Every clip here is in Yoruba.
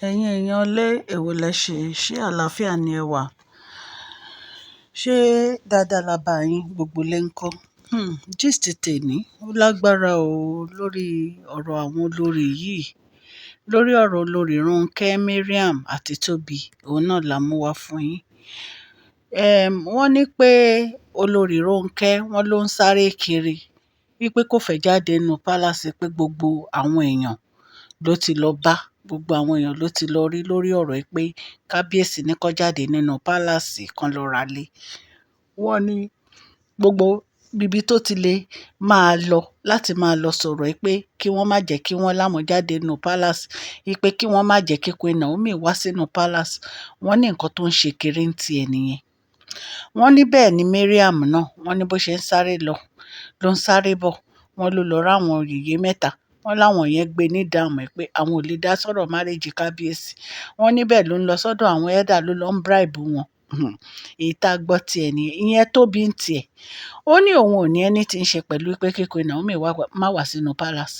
ẹ̀yin èèyàn lé èwo lẹ ṣe àlàáfíà ni ẹ wà? Ṣé dáadáa la bá yín? Gbogbo lẹ ń kọ́. Gist tèmi ó lágbára o lórí ọ̀rọ̀ àwọn olórí yìí, lórí ọ̀rọ̀ olórí Ronke, Mariam àti Tobi. Òun náà la mú wá fún yín. Wọ́n ní pé olórí Ronke wọ́n ló ń sáré kiri wípé kò fẹ́ jáde nínú palace, pé gbogbo àwọn èèyàn ló ti lọ bá, gbogbo àwọn èèyàn ló ti lọ rí lórí ọ̀rọ̀ ẹ pé kábíyèsí ní kó jáde nínú pálásì kan lọ ralé. Wọ́n ní gbogbo ibi tó ti lè máa lọ láti máa lọ sọ̀rọ̀ ẹ pé kí wọ́n má jẹ́ kí wọ́n láwọn jáde nínú pálásì, pé kí wọ́n má jẹ́ kí Queen Naomi wá sínú pálásì. Wọ́n ní nǹkan tó ń ṣe kiri ń ti ẹ̀ nìyẹn. Wọ́n ní bẹ́ẹ̀ ni Mariam náà, wọ́n ní bó ṣe ń sáré lọ ló ń sáré bọ̀. Wọ́n ló lọ ráwọn yèyé mẹ́ta, wọ́n láwọn yẹn gbé ní dáàmú ẹ̀ pé àwọn ò lè dá sọ̀rọ̀ márèjì kábíyèsí. Wọ́n níbẹ̀ ló ń lọ sọ́dọ̀ àwọn ẹ̀dà, ló lọ ń bribe wọn. Èyí tá a gbọ́ tiẹ̀ nìyẹn. Ìyẹn Tobi ń tiẹ̀. Ó ní òun ò ní ẹni tí ń ṣe pẹ̀lú pé kí Queen Naomi má wá sínú palace.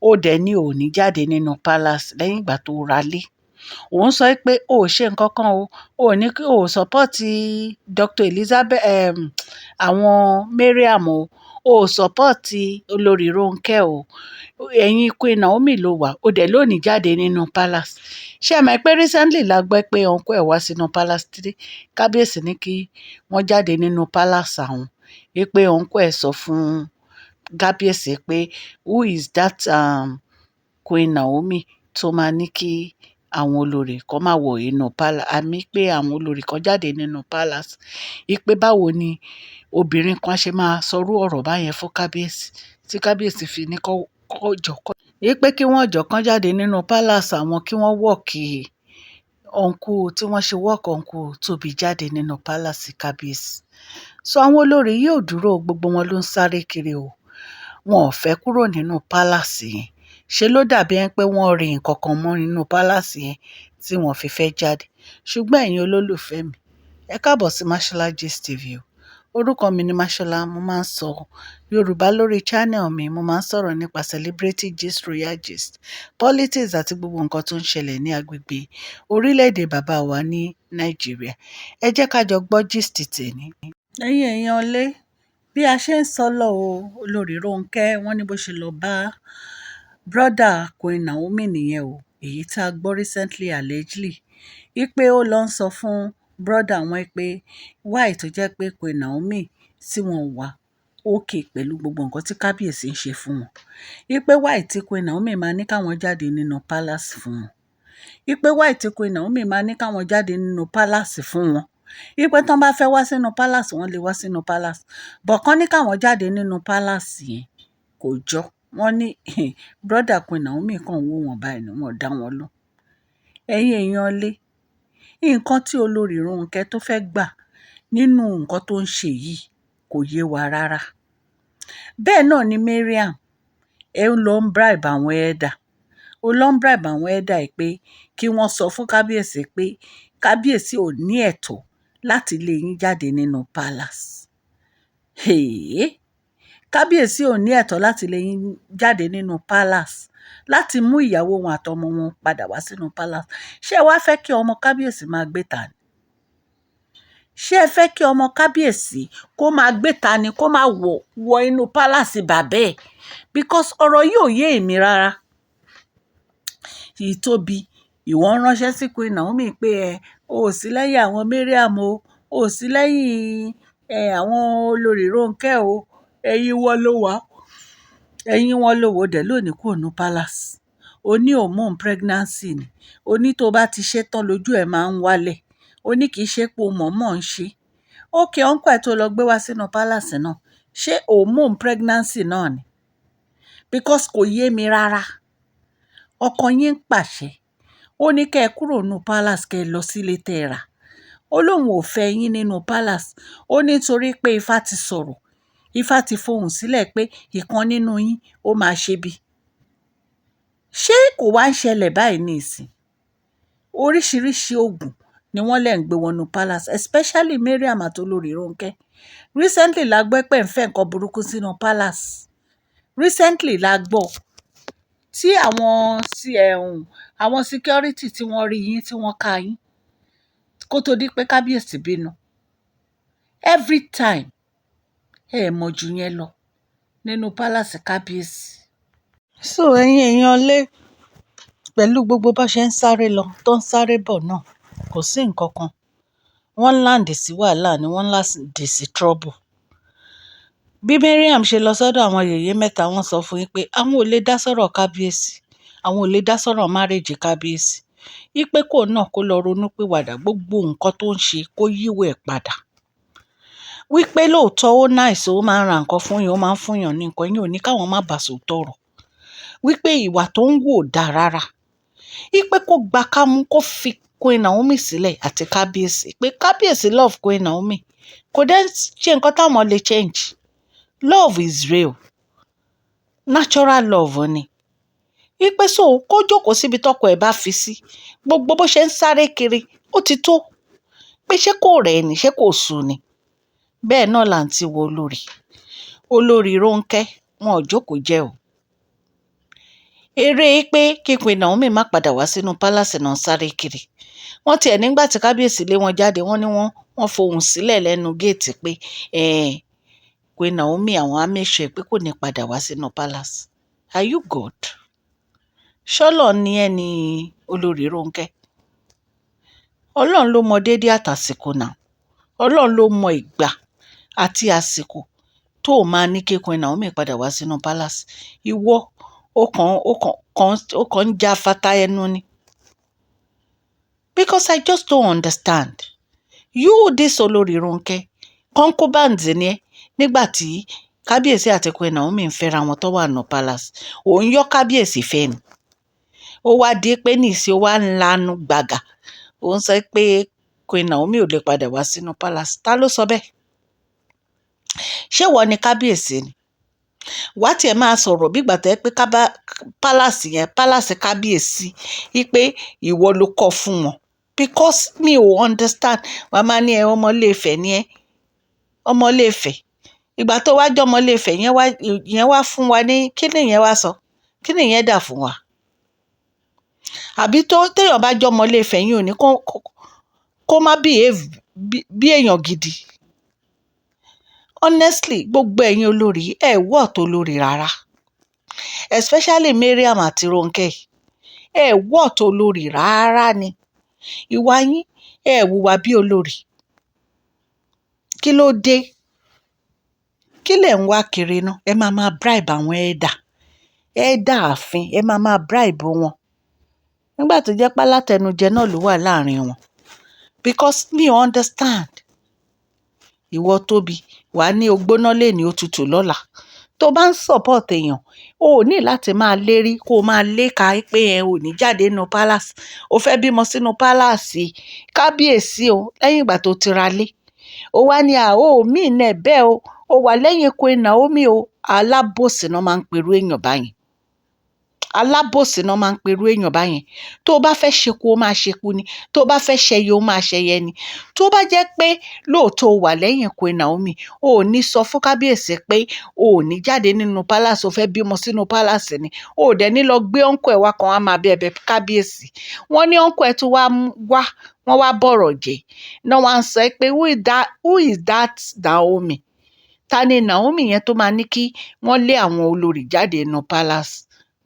Ó dẹ̀ ní ò ní jáde nínú palace lẹ́yìn ìgbà tó ralé. Òun sọ pé ó ṣe nǹkan kan o, ó ní kí ó support Dr. Elizabeth, àwọn Mariam o, ó support olórí Ronke o. Ẹ̀yin Queen Naomi ló wà, ó dẹ̀ ló ní jáde nínú palace. Ṣé ẹ mọ̀ pé recently la gbọ́ pé uncle ẹ̀ wá sínú palace tí kábíyèsí ní kí wọ́n jáde nínú palace àwọn. Pé uncle ẹ̀ sọ fún kábíyèsí pé who is that Queen Naomi tó máa ní kí àwọn olórí kan máa wọ inú palace, àmì pé àwọn olórí kan jáde nínú palace. Pé báwo ni obìnrin kan ṣe máa sọrú ọ̀rọ̀ báyẹn fún kábíyèsí, tí kábíyèsí fi ní kó jọ kọ́. Pé kí wọ́n jọ kán jáde nínú palace àwọn, kí wọ́n wọ́ọ̀kì uncle, tí wọ́n ṣe wọ́ọ̀kì uncle Tobi jáde nínú palace kábíyèsí. So àwọn olórí yìí ò dúró, gbogbo wọn ló ń sáré kiri o. Wọn ò fẹ́ kúrò nínú palace yẹn. Ṣé ló dàbí ẹni pé wọ́n rí nǹkan kan mọ́ nínú palace yẹn tí wọ́n fi fẹ́ jáde. Ṣùgbọ́n ẹ̀yin olólùfẹ́ mi, ẹ káàbọ̀ sí Mashola Gist TV o. Orúkọ mi ni Mashola, mo máa ń sọ Yorùbá lórí channel mi, mo máa ń sọ̀rọ̀ nípa celebrity gist, royal gist, politics àti gbogbo nǹkan tó ń ṣẹlẹ̀ ní agbègbè orílẹ̀-èdè bàbá wa ní Nàìjíríà. Ẹ jẹ́ ká jọ gbọ́ gist tèmi. Ẹ̀yin èèyàn lé, bí a ṣe ń sọ lọ o, olórí Ronke wọ́n ní bó ṣe lọ bá brother Queen Naomi nìyẹn o. Èyí tá a gbọ́ recently allegedly. Pé ó lọ ń sọ fún brother wọn pé why tó jẹ́ pé Queen Naomi tí wọ́n wà okay pẹ̀lú gbogbo nǹkan tí kábíyèsí ń ṣe fún wọn. Pé why tí Queen Naomi máa ní káwọn jáde nínú palace fún wọn. Pé why tí Queen Naomi máa ní káwọn jáde nínú palace fún wọn. Pé tán bá fẹ́ wá sínú palace, wọ́n lè wá sínú palace. But kán ní káwọn jáde nínú palace yẹn kò jọ. Wọ́n ní brother Queen Naomi kan wò wọ́n báyìí ni wọ́n dá wọn lọ. Ẹ̀yin èèyàn lé, nǹkan tí olórí Ronke tó fẹ́ gbà nínú nǹkan tó ń ṣe yìí kò yé wa rárá. Bẹ́ẹ̀ náà ni Mariam, ló ń bribe àwọn ẹ̀dà. Ó lọ ń bribe àwọn ẹ̀dà pé kí wọ́n sọ fún kábíyèsí pé kábíyèsí ò ní ẹ̀tọ́ láti lé yín jáde nínú palace. Kábíyèsí ò ní ẹ̀tọ́ láti lé yín jáde nínú palace, láti mú ìyàwó wọn àtọmọ wọn padà wá sínú palace. Ṣé ẹ wá fẹ́ kí ọmọ kábíyèsí máa gbé ta ni? Ṣé ẹ fẹ́ kí ọmọ kábíyèsí kó máa gbé ta ni, kó máa wọ inú palace bàbá ẹ̀? Because ọ̀rọ̀ yìí ò yé èmi rárá. Tobi, ìwọ ń ránṣẹ́ sí Queen Naomi pé o ò sí lẹ́yìn àwọn Mariam o, o ò sí lẹ́yìn àwọn olórí Ronke o, ẹ̀yin wọn ló wà. Ẹ̀yin wọn ló wò dẹ̀ lónìí kúrò nínú palace. O ní hormone pregnancy ni. O ní tó bá ti ṣe tán lójú ẹ̀ máa ń wálẹ̀. O ní kì í ṣe pé o mọ̀ọ́mọ̀ ń ṣe. Okay, uncle ẹ̀ tó lọ gbé wá sínú palace náà, ṣé hormone pregnancy náà ni? Because kò yé mi rárá. Ọkọ yín ń pàṣẹ. Ó ní kẹ́ ẹ kúrò nínú palace, kẹ́ ẹ lọ sílé tẹ́ ẹ rà. Ó lóun ò fẹ́ yín nínú palace. Ó ní torí pé Ifá ti sọ̀rọ̀. Ifá ti fohùn sílẹ̀ pé ìkan nínú yín ó máa ṣe bí. Ṣé kò wá ń ṣẹlẹ̀ báyìí ní ìsìn? Oríṣiríṣi oògùn ni wọ́n lè ń gbé wọnú palace, especially Mariam àti olórí Ronke. Recently la gbọ́ pé ń fẹ́ nǹkan burúkú sínú palace. Recently la gbọ́ tí àwọn àwọn security tí wọ́n rí yín tí wọ́n ká yín kó tó di pé kábíyèsí bínú every time ẹ mọ̀ jù yẹn lọ nínú palace kábíyèsí. so ẹ̀yin èèyàn lé pẹ̀lú gbogbo bá ṣe ń sáré lọ tó ń sáré bọ̀ náà kò sí nǹkan kan wọ́n láǹdì sí wàhálà ni wọ́n láǹdì sí trouble. bí Mariam ṣe lọ sọ́dọ̀ àwọn yèyé mẹ́ta wọ́n sọ fún yín pé àwọn ò lè dá sọ̀rọ̀ kábíyèsí àwọn ò lè dá sọ̀rọ̀ márèjì kábíyèsí wípé kò náà kó lọ ronú pìwàdà gbogbo nǹkan tó ń ṣe kó yíwọ́ ẹ̀ padà wípé lóòótọ́ ó náìsí ó máa ń ra nǹkan fún yín ó máa ń fún yàn ní nǹkan yín ò ní káwọn má bàa sòótọ́ ọ̀rọ̀ wípé ìwà tó ń wò dáa rárá wípé kó gba kámú kó fi Queen Naomi sílẹ̀ àti kábíyèsí pé kábíyèsí love Queen Naomi kò dẹ́ ṣe nǹkan táwọn lè change love is real natural love ni wípé so kó jókòó síbi tọ́kọ ẹ̀ bá fi sí gbogbo bó ṣe ń sáré kiri ó ti tó pé ṣé kò rẹ̀ ni ṣé kò sùn ni bẹ́ẹ̀ náà là ń ti wo olórí Ronke wọn ò jókòó jẹ́ o eré pé kí Queen Naomi má padà wá sínú pálásì náà sáré kiri wọ́n tiẹ̀ nígbà tí kábíyèsí lé wọn jáde wọ́n ní wọ́n fohùn sílẹ̀ lẹ́nu géètì pé Queen Naomi àwọn á make sure pé kò ní padà wá sínú pálásì are you God? ṣọ́lọ̀ ni ẹni olórí Ronke ọlọ́run ló mọ déédéé àtàsìkò náà ọlọ́run ló mọ ìgbà àti àsìkò tó o máa ní kí Queen Naomi padà wá sínú palace ìwọ ó kàn ń já fata ẹnu ni because I just don't understand you this olórí Ronke concubines ni ẹ nígbà tí kábíyèsí àti Queen Naomi ń fẹ́ra wọn tó wà ní palace òun yọ kábíyèsí fẹ́ ni ó wá di pé nìsí ó wá ń lanu gbàgà ó ń sọ pé Queen Naomi ò lè padà wá sínú palace ta ló sọ bẹ́ẹ̀ ṣé wọ́n ní kábíyèsí ni wá tiẹ̀ máa sọ̀rọ̀ bí ìgbà tó yẹ pé palace kábíyèsí wípé ìwọ ló kọ́ fún wọn because mi ò understand wàá máa ní ọmọ Ilé-Ifẹ̀ ni ẹ ọmọ Ilé-Ifẹ̀ ìgbà tó wá jẹ́ ọmọ Ilé-Ifẹ̀ yẹn wá fún wa ní kí ni ìyẹn wá sọ kí ni ìyẹn dà fún wa àbí téèyàn bá jẹ́ ọmọ Ilé-Ifẹ̀ yín ò ní kó má behave bí èèyàn gidi honestly gbogbo ẹ̀yin olórí wọ́ tó lórí rárá especially Mariam àti Ronke wọ́ tó lórí rárá ni ìwà yín hùwà bí olórí kí ló dé kí lẹ̀ ń wá kiri náà ẹ máa bribe àwọn ẹ̀dà ààfin ẹ máa bribe wọn nígbà tó jẹ́ pálátẹnujẹ náà ló wà láàrin wọn because me understand ìwọ Tobi wàá ní ogbóná lè ní òtútù lọ́la tó bá ń support èèyàn o ò ní láti máa lérí kó o máa léka pé ẹ ò ní jáde nínú palace o fẹ́ bímọ sínú palace kábíyèsí o lẹ́yìn ìgbà tó ti ra lé o wá ní mí nẹ̀ bẹ́ẹ̀ o wà lẹ́yìn Queen Naomi o alábòsí náà máa ń perú èèyàn báyìí alábòsí náà máa ń perú èèyàn báyẹn tó o bá fẹ́ ṣekú ó máa ṣekú ni tó o bá fẹ́ ṣẹyẹ ó máa ṣẹyẹ ni tó bá jẹ́ pé lóòótọ́ o wà lẹ́yìn Queen Naomi o ò ní sọ fún kábíyèsí pé o ò ní jáde nínú palace o fẹ́ bímọ sínú palace ni o ò dẹ̀ ní lọ gbé ọ̀nkọ̀ ẹ̀ wá kan wá máa bẹ̀bẹ̀ kábíyèsí wọ́n ní ọ̀nkọ̀ ẹ̀ tó wọ́n wá bọ̀rọ̀ jẹ́ náà wọ́n á sọ pé who is that Naomi ta ni Naomi yẹn tó máa ní kí wọ́n lé àwọn olórí jáde nínú palace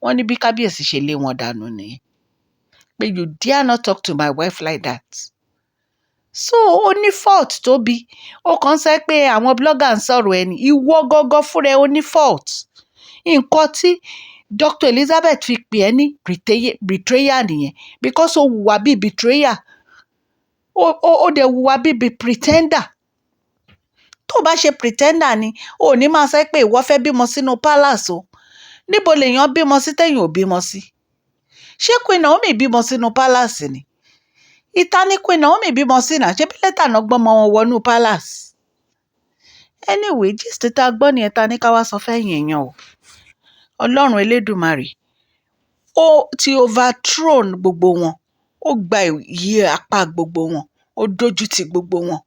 wọ́n ní bí kábíyèsí ṣe lé wọn dànù nìyẹn pé you dare not talk to my wife like that so ó ní fault Tobi ó kàn sọ pé àwọn blogger ń sọ̀rọ̀ ẹni ìwọ gọ́gọ́ fúnra ẹ ó ní fault nǹkan tí Dr. Elizabeth fi pè ẹ́ ní betrayal nìyẹn because ó hùwà bíi betrayal ó dẹ̀ hùwà bíi pretender tó bá ṣe pretender ni ò ní máa sọ pé ìwọ fẹ́ bímọ sínú palace o níbo lèèyàn bímọ sí tẹ̀yìn ò bímọ sí ṣé Queen Naomi bímọ sínú palace ni ìta ni Queen Naomi bímọ sí náà ṣé bí lẹ́tà náà gbọ́mọ wọn wọnú palace anyway gist tá a gbọ́ nìyẹn ta ní ká wá sọ fẹ́yìn èèyàn o ọlọ́run elédùmarè ó ti overthrown gbogbo wọn ó gba ìyè apá gbogbo wọn ó dójú ti gbogbo wọn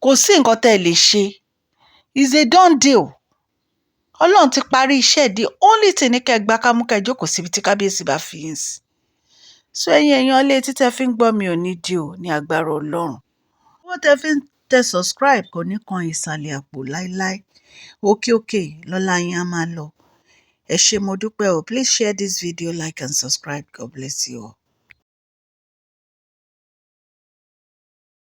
kò sí nǹkan tẹ́ ẹ lè ṣe is a done deal ọlọ́run ti parí iṣẹ́ di only thing ní kẹ́ gba kámú kẹ́ jókòó síbi tí kábíyèsí bá fi yín sí so ẹ̀yin èèyàn ilé tí tẹ́ fi ń gbọ́ mi ò ní di o ní agbára Ọlọ́run. Owó tẹ́ fi ń tẹ subscribe kò ní kan ìsàlẹ̀ àpò láíláí. Òkè òkè lọ́lá yín á máa lọ. Ẹ ṣé mo dúpẹ́ o. Please share this video, like and subscribe. God bless you all.